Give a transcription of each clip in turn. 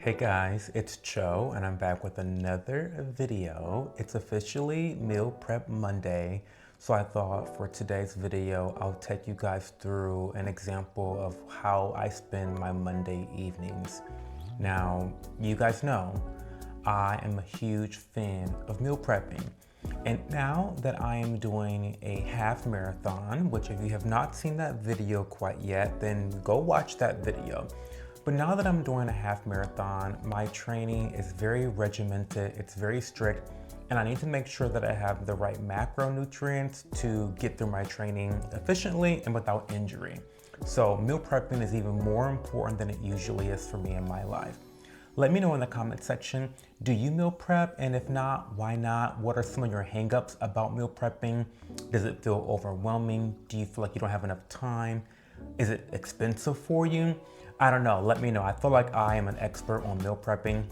Hey guys, it's Cho and I'm back with another video. It's officially Meal Prep Monday, so I thought for today's video I'll take you guys through an example of how I spend my Monday evenings. Now, you guys know I am a huge fan of meal prepping. And now that I am doing a half marathon, which if you have not seen that video quite yet, then go watch that video. But now that I'm doing a half marathon, my training is very regimented, it's very strict, and I need to make sure that I have the right macronutrients to get through my training efficiently and without injury. So meal prepping is even more important than it usually is for me in my life. Let me know in the comment section, do you meal prep? And if not, why not? What are some of your hangups about meal prepping? Does it feel overwhelming? Do you feel like you don't have enough time? Is it expensive for you? I don't know, let me know. I feel like I am an expert on meal prepping.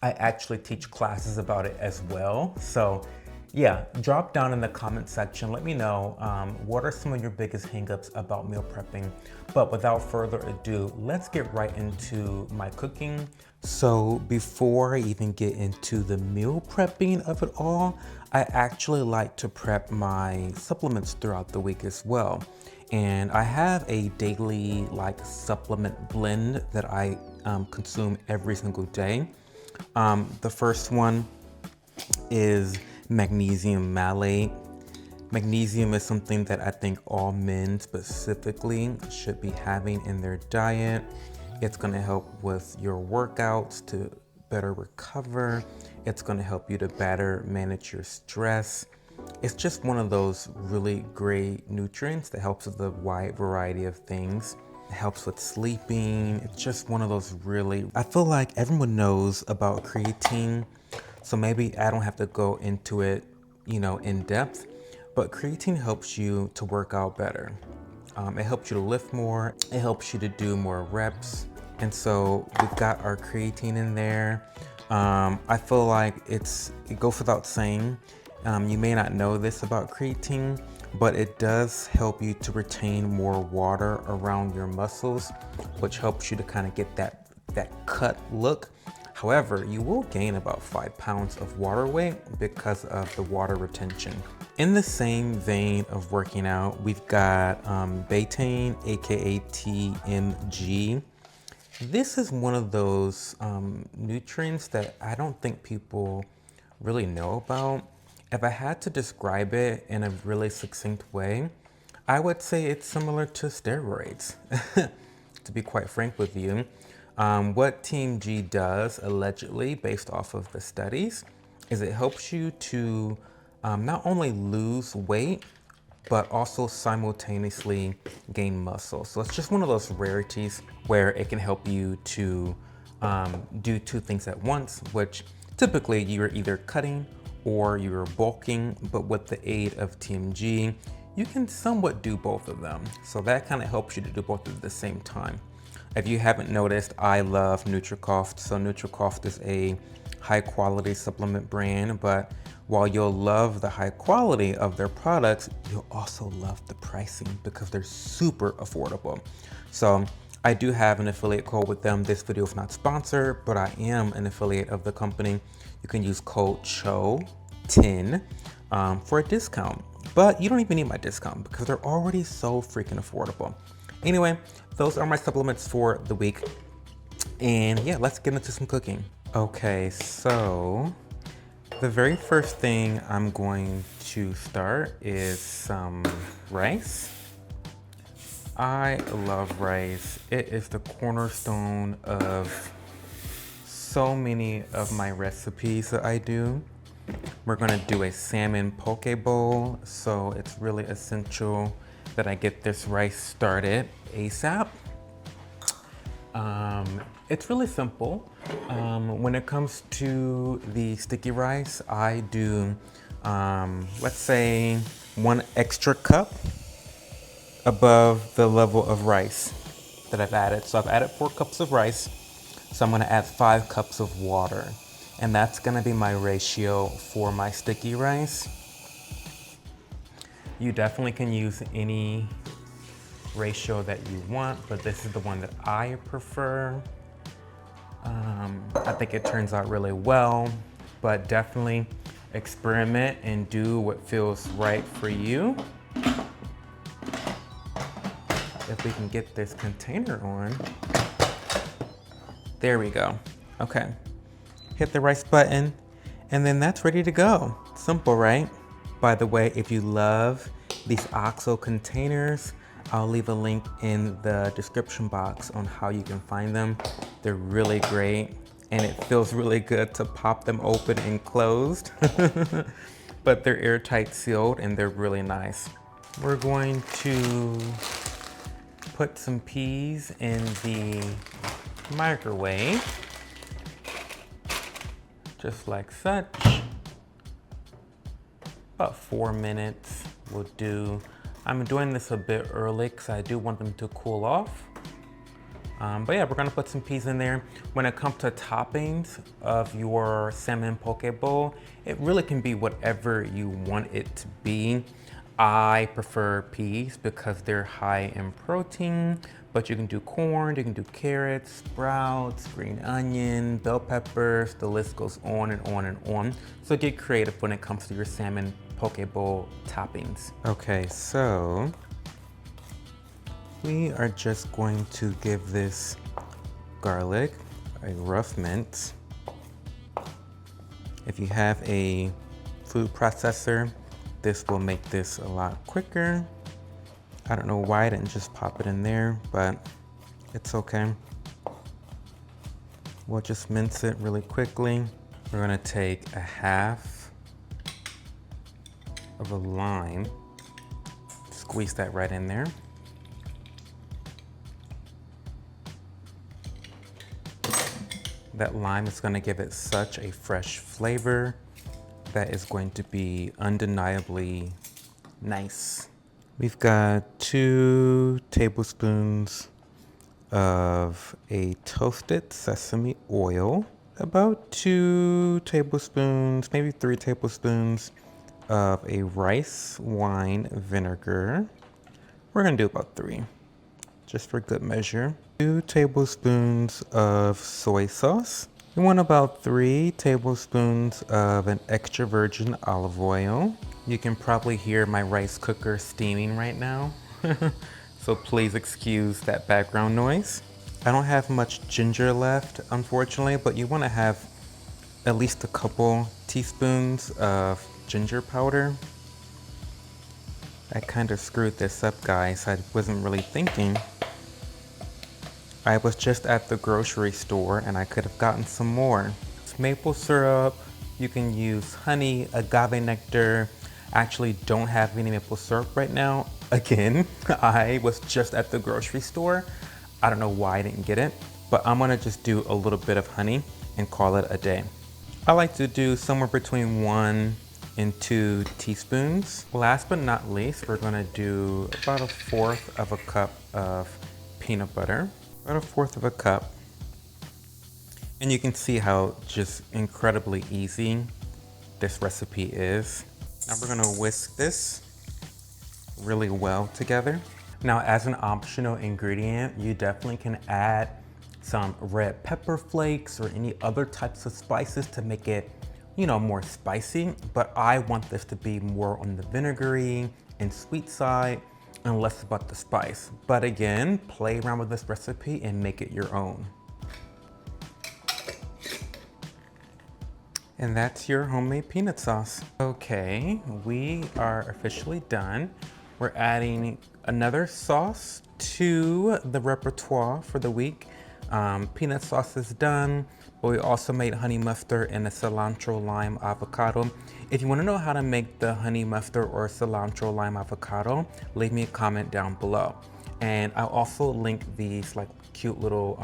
I actually teach classes about it as well. So yeah, drop down in the comment section. Let me know what are some of your biggest hangups about meal prepping. But without further ado, let's get right into my cooking. So before I even get into the meal prepping of it all, I actually like to prep my supplements throughout the week as well. And I have a daily supplement blend that I consume every single day. The first one is magnesium malate. Magnesium is something that I think all men specifically should be having in their diet. It's going to help with your workouts to better recover. It's going to help you to better manage your stress. It's just one of those really great nutrients that helps with a wide variety of things. It helps with sleeping. It's just one of those I feel like everyone knows about creatine, so maybe I don't have to go into it, in depth, but creatine helps you to work out better. It helps you to lift more. It helps you to do more reps. And so we've got our creatine in there. I feel like it goes without saying, you may not know this about creatine, but it does help you to retain more water around your muscles, which helps you to kind of get that cut look. However, you will gain about 5 pounds of water weight because of the water retention. In the same vein of working out, we've got betaine, aka TMG. This is one of those nutrients that I don't think people really know about. If I had to describe it in a really succinct way, I would say it's similar to steroids, to be quite frank with you. What TMG does, allegedly, based off of the studies, is it helps you to not only lose weight, but also simultaneously gain muscle. So it's just one of those rarities where it can help you to do two things at once, which typically you're either cutting or you're bulking, but with the aid of TMG, you can somewhat do both of them. So that kind of helps you to do both at the same time. If you haven't noticed, I love Nutricoft. So Nutricoft is a high quality supplement brand, but while you'll love the high quality of their products, you'll also love the pricing because they're super affordable. So I do have an affiliate code with them. This video is not sponsored, but I am an affiliate of the company. You can use code CHO10 for a discount, but you don't even need my discount because they're already so freaking affordable. Anyway, those are my supplements for the week. And yeah, let's get into some cooking. Okay, so the very first thing I'm going to start is some rice. I love rice. It is the cornerstone of so many of my recipes that I do. We're gonna do a salmon poke bowl, so it's really essential that I get this rice started ASAP. It's really simple. When it comes to the sticky rice, I do, let's say 1 extra cup above the level of rice that I've added. So I've added 4 cups of rice, so I'm gonna add 5 cups of water. And that's gonna be my ratio for my sticky rice. You definitely can use any ratio that you want, but this is the one that I prefer. I think it turns out really well, but definitely experiment and do what feels right for you. If we can get this container on. There we go. Okay. Hit the rice button, and then that's ready to go. Simple, right? By the way, if you love these OXO containers, I'll leave a link in the description box on how you can find them. They're really great, and it feels really good to pop them open and closed. But they're airtight sealed, and they're really nice. We're going to put some peas in the microwave, just like such. About 4 minutes will do. I'm doing this a bit early because I do want them to cool off. But yeah, we're gonna put some peas in there. When it comes to toppings of your salmon poke bowl, it really can be whatever you want it to be. I prefer peas because they're high in protein, but you can do corn, you can do carrots, sprouts, green onion, bell peppers, the list goes on and on and on. So get creative when it comes to your salmon poke bowl toppings. Okay, so we are just going to give this garlic a rough mince. If you have a food processor, this will make this a lot quicker. I don't know why I didn't just pop it in there, but it's okay. We'll just mince it really quickly. We're gonna take a half of a lime, squeeze that right in there. That lime is gonna give it such a fresh flavor that is going to be undeniably nice. We've got 2 tablespoons of a toasted sesame oil, about 2 tablespoons, maybe 3 tablespoons of a rice wine vinegar. We're gonna do about 3, just for good measure. 2 tablespoons of soy sauce. We want about 3 tablespoons of an extra virgin olive oil. You can probably hear my rice cooker steaming right now. So please excuse that background noise. I don't have much ginger left, unfortunately, but you want to have at least a couple teaspoons of ginger powder. I kind of screwed this up, guys. I wasn't really thinking. I was just at the grocery store and I could have gotten some more. It's maple syrup, you can use honey, agave nectar. I actually don't have any maple syrup right now. Again, I was just at the grocery store. I don't know why I didn't get it, but I'm gonna just do a little bit of honey and call it a day. I like to do somewhere between 1 and 2 teaspoons. Last but not least, we're gonna do about 1/4 of a cup of peanut butter. About 1/4 of a cup. And you can see how just incredibly easy this recipe is. Now we're gonna whisk this really well together. Now, as an optional ingredient, you definitely can add some red pepper flakes or any other types of spices to make it, you know, more spicy. But I want this to be more on the vinegary and sweet side and less about the spice. But again, play around with this recipe and make it your own. And that's your homemade peanut sauce. Okay, we are officially done. We're adding another sauce to the repertoire for the week. Peanut sauce is done, but we also made honey mustard and a cilantro lime avocado. If you want to know how to make the honey mustard or cilantro lime avocado, leave me a comment down below. And I'll also link these like cute little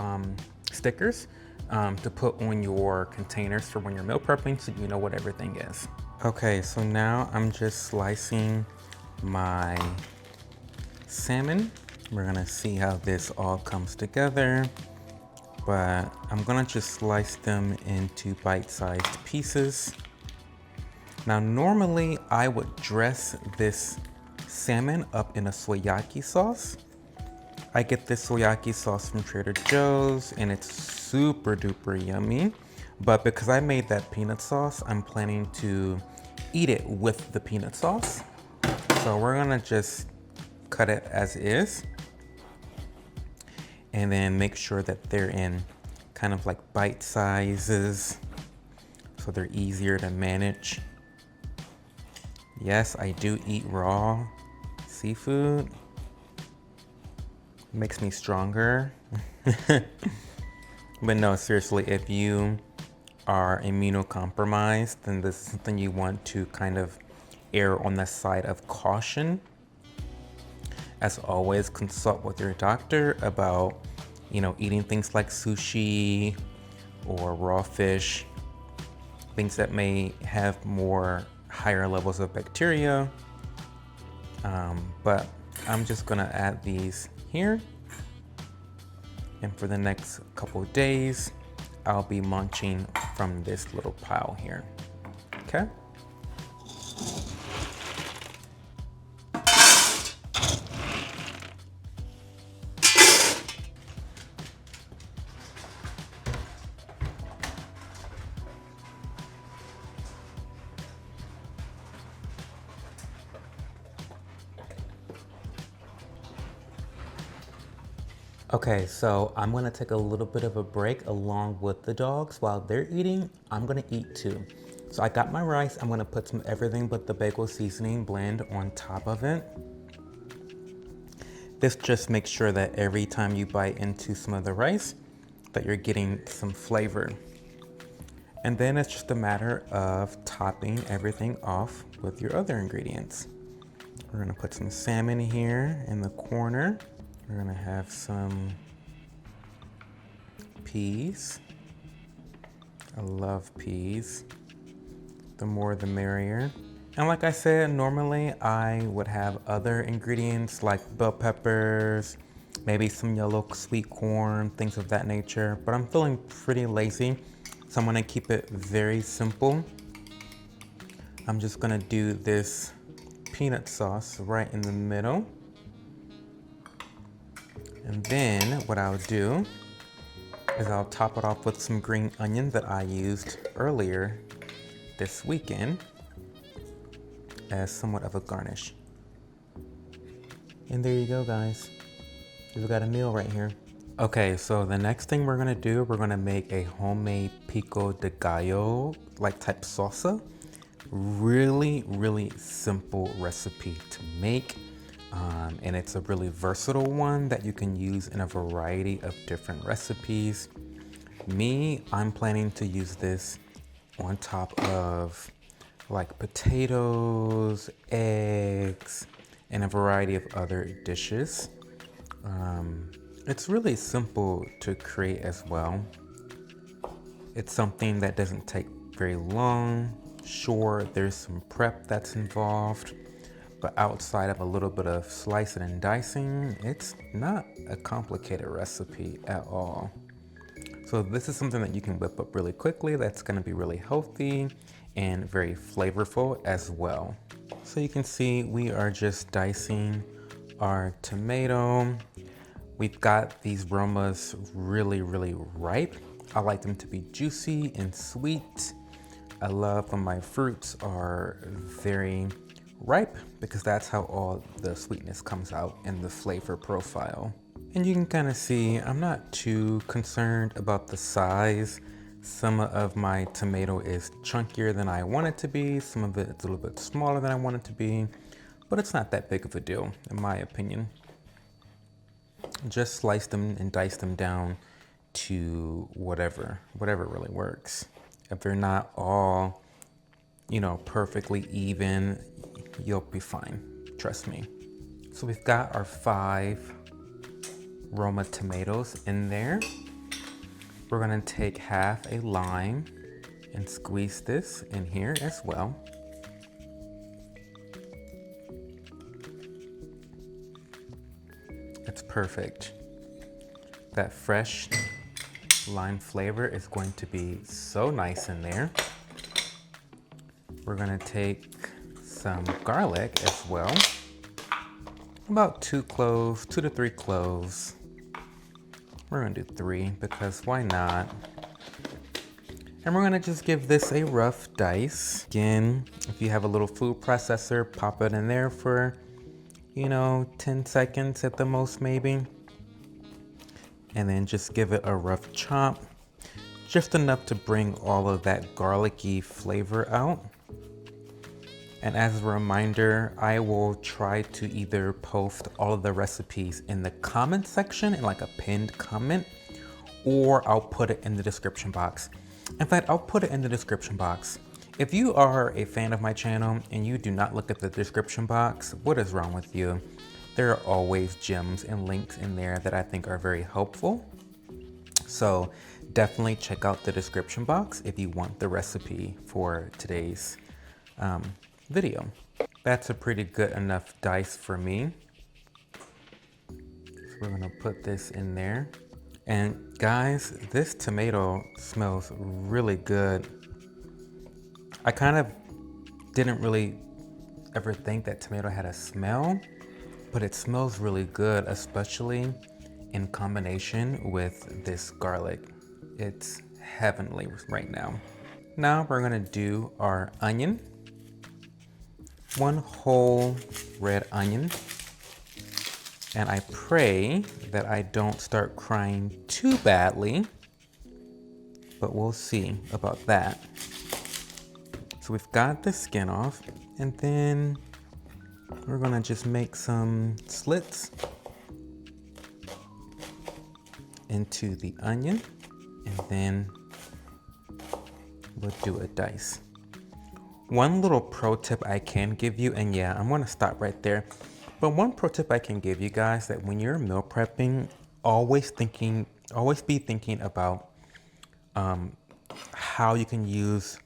stickers to put on your containers for when you're meal prepping, so you know what everything is. Okay, so now I'm just slicing my salmon. We're gonna see how this all comes together, but I'm gonna just slice them into bite-sized pieces. Now, normally I would dress this salmon up in a soyaki sauce. I get this soyaki sauce from Trader Joe's and it's super duper yummy. But because I made that peanut sauce, I'm planning to eat it with the peanut sauce. So we're gonna just cut it as is. And then make sure that they're in kind of like bite sizes so they're easier to manage. Yes, I do eat raw seafood. Makes me stronger. But no, seriously, if you are immunocompromised, then this is something you want to kind of err on the side of caution. As always, consult with your doctor about, eating things like sushi or raw fish, things that may have more higher levels of bacteria. But I'm just gonna add these here. And for the next couple of days, I'll be munching from this little pile here, okay? Okay, so I'm gonna take a little bit of a break along with the dogs. While they're eating, I'm gonna eat too. So I got my rice. I'm gonna put some everything but the bagel seasoning blend on top of it. This just makes sure that every time you bite into some of the rice, that you're getting some flavor. And then it's just a matter of topping everything off with your other ingredients. We're gonna put some salmon here in the corner. We're gonna have some peas. I love peas. The more the merrier. And like I said, normally I would have other ingredients like bell peppers, maybe some yellow sweet corn, things of that nature, but I'm feeling pretty lazy, so I'm gonna keep it very simple. I'm just gonna do this peanut sauce right in the middle. And then what I'll do is I'll top it off with some green onion that I used earlier this weekend as somewhat of a garnish. And there you go, guys. We've got a meal right here. Okay, so the next thing we're gonna do, we're gonna make a homemade Pico de Gallo like type salsa. Really, really simple recipe to make. And it's a really versatile one that you can use in a variety of different recipes. I'm planning to use this on top of like potatoes, eggs, and a variety of other dishes. It's really simple to create as well. It's something that doesn't take very long. Sure, there's some prep that's involved, but outside of a little bit of slicing and dicing, it's not a complicated recipe at all. So this is something that you can whip up really quickly that's gonna be really healthy and very flavorful as well. So you can see we are just dicing our tomato. We've got these Romas really, really ripe. I like them to be juicy and sweet. I love when my fruits are very ripe because that's how all the sweetness comes out in the flavor profile. And you can kind of see I'm not too concerned about the size. Some of my tomato is chunkier than I want it to be. Some of it is a little bit smaller than I want it to be, but it's not that big of a deal in my opinion. Just slice them and dice them down to whatever really works. If they're not all, perfectly even, you'll be fine, trust me. So we've got our 5 Roma tomatoes in there. We're gonna take half a lime and squeeze this in here as well. It's perfect. That fresh lime flavor is going to be so nice in there. We're gonna take some garlic as well. About 2 to 3 cloves. We're gonna do 3 because why not? And we're gonna just give this a rough dice. Again, if you have a little food processor, pop it in there for, 10 seconds at the most maybe. And then just give it a rough chop. Just enough to bring all of that garlicky flavor out. And as a reminder, I will try to either post all of the recipes in the comment section in like a pinned comment, or I'll put it in the description box. In fact, I'll put it in the description box. If you are a fan of my channel and you do not look at the description box, what is wrong with you? There are always gems and links in there that I think are very helpful. So definitely check out the description box if you want the recipe for today's video. That's a pretty good enough dice for me. So we're gonna put this in there. And guys, this tomato smells really good. I kind of didn't really ever think that tomato had a smell, but it smells really good, especially in combination with this garlic. It's heavenly right now. Now we're gonna do our onion. 1 whole red onion. And I pray that I don't start crying too badly, but we'll see about that. So we've got the skin off, and then we're gonna just make some slits into the onion, and then we'll do a dice. One little pro tip I can give you, and yeah, I'm gonna stop right there. But one pro tip I can give you guys, that when you're meal prepping, always be thinking about how you can use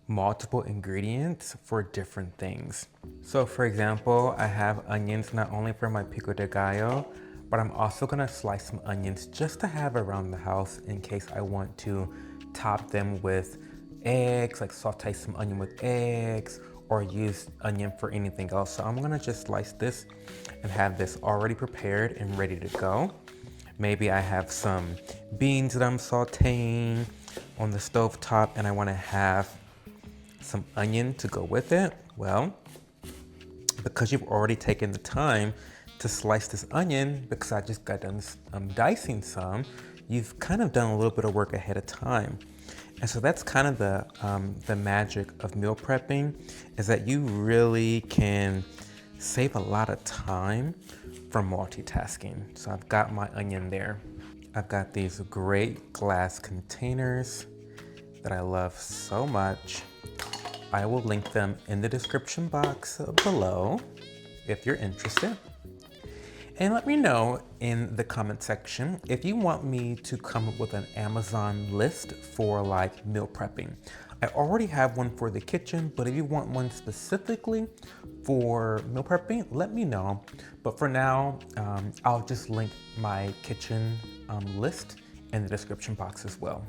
multiple ingredients for different things. So for example, I have onions not only for my Pico de Gallo, but I'm also gonna slice some onions just to have around the house in case I want to top them with eggs, like saute some onion with eggs, or use onion for anything else. So I'm gonna just slice this and have this already prepared and ready to go. Maybe I have some beans that I'm sauteing on the stove top and I wanna have some onion to go with it. Well, because you've already taken the time to slice this onion, because I just got done dicing some, you've kind of done a little bit of work ahead of time. And so that's kind of the magic of meal prepping, is that you really can save a lot of time from multitasking. So I've got my onion there. I've got these great glass containers that I love so much. I will link them in the description box below if you're interested. And let me know in the comment section if you want me to come up with an Amazon list for like meal prepping. I already have one for the kitchen, but if you want one specifically for meal prepping, let me know. But for now, I'll just link my kitchen list in the description box as well.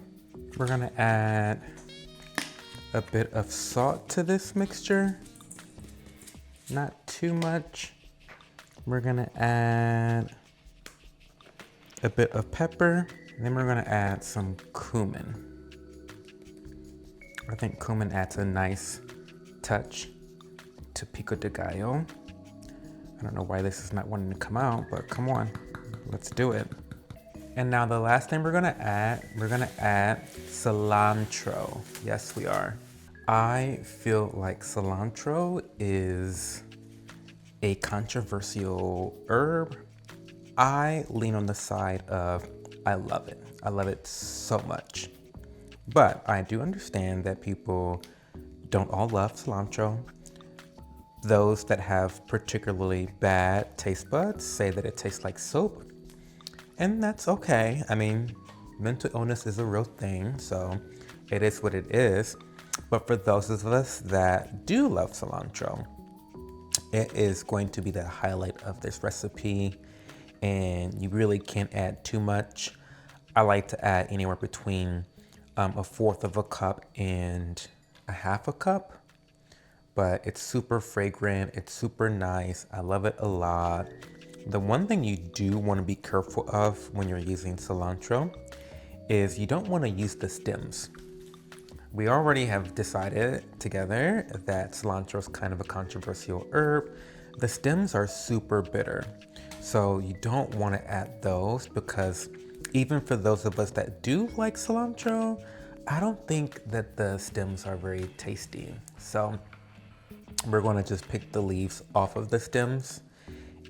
We're gonna add a bit of salt to this mixture, not too much. We're gonna add a bit of pepper, and then we're gonna add some cumin. I think cumin adds a nice touch to Pico de Gallo. I don't know why this is not wanting to come out, but come on, let's do it. And now the last thing we're gonna add cilantro. Yes, we are. I feel like cilantro is a controversial herb. I lean on the side of I love it. I love it so much. But I do understand that people don't all love cilantro. Those that have particularly bad taste buds say that it tastes like soap. And that's okay. I mean, mental illness is a real thing, so it is what it is. But for those of us that do love cilantro, it is going to be the highlight of this recipe, and you really can't add too much. I like to add anywhere between 1/4 of a cup and 1/2 a cup. but it's super fragrant. It's super nice. I love it a lot. The one thing you do want to be careful of when you're using cilantro is you don't want to use the stems. We already have decided together that cilantro is kind of a controversial herb. The stems are super bitter, so you don't want to add those because even for those of us that do like cilantro, I don't think that the stems are very tasty. So we're going to just pick the leaves off of the stems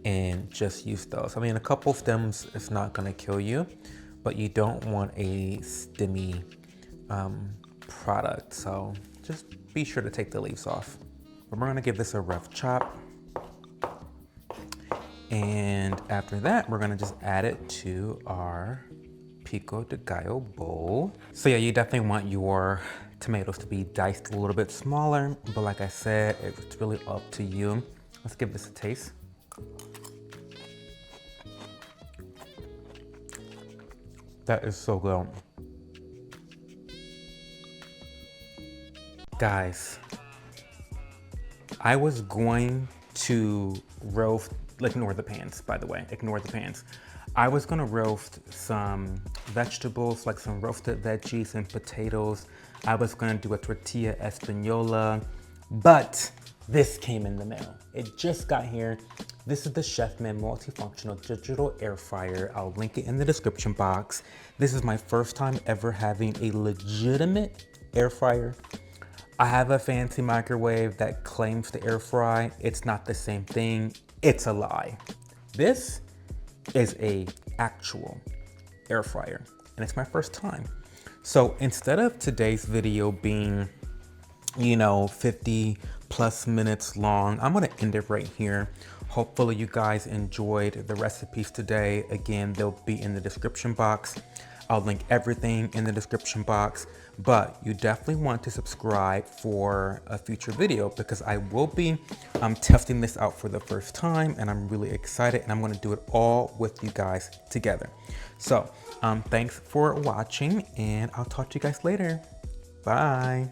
and just use those. I mean, a couple stems is not going to kill you, but you don't want a stemmy product. So just be sure to take the leaves off. But we're going to give this a rough chop. And after that, we're going to just add it to our Pico de Gallo bowl. So yeah, you definitely want your tomatoes to be diced a little bit smaller, but like I said, it's really up to you. Let's give this a taste. That is so good. Guys, I was going to roast, ignore the pans, by the way, ignore the pans. I was gonna roast some vegetables, like some roasted veggies and potatoes. I was gonna do a tortilla española, but this came in the mail. It just got here. This is the Chefman multifunctional digital air fryer. I'll link it in the description box. This is my first time ever having a legitimate air fryer. I have a fancy microwave that claims to air fry. It's not the same thing. It's a lie. This is a actual air fryer, and it's my first time. So instead of today's video being, 50 plus minutes long, I'm gonna end it right here. Hopefully you guys enjoyed the recipes today. Again, they'll be in the description box. I'll link everything in the description box, but you definitely want to subscribe for a future video because I will be testing this out for the first time, and I'm really excited, and I'm gonna do it all with you guys together. So thanks for watching, and I'll talk to you guys later. Bye.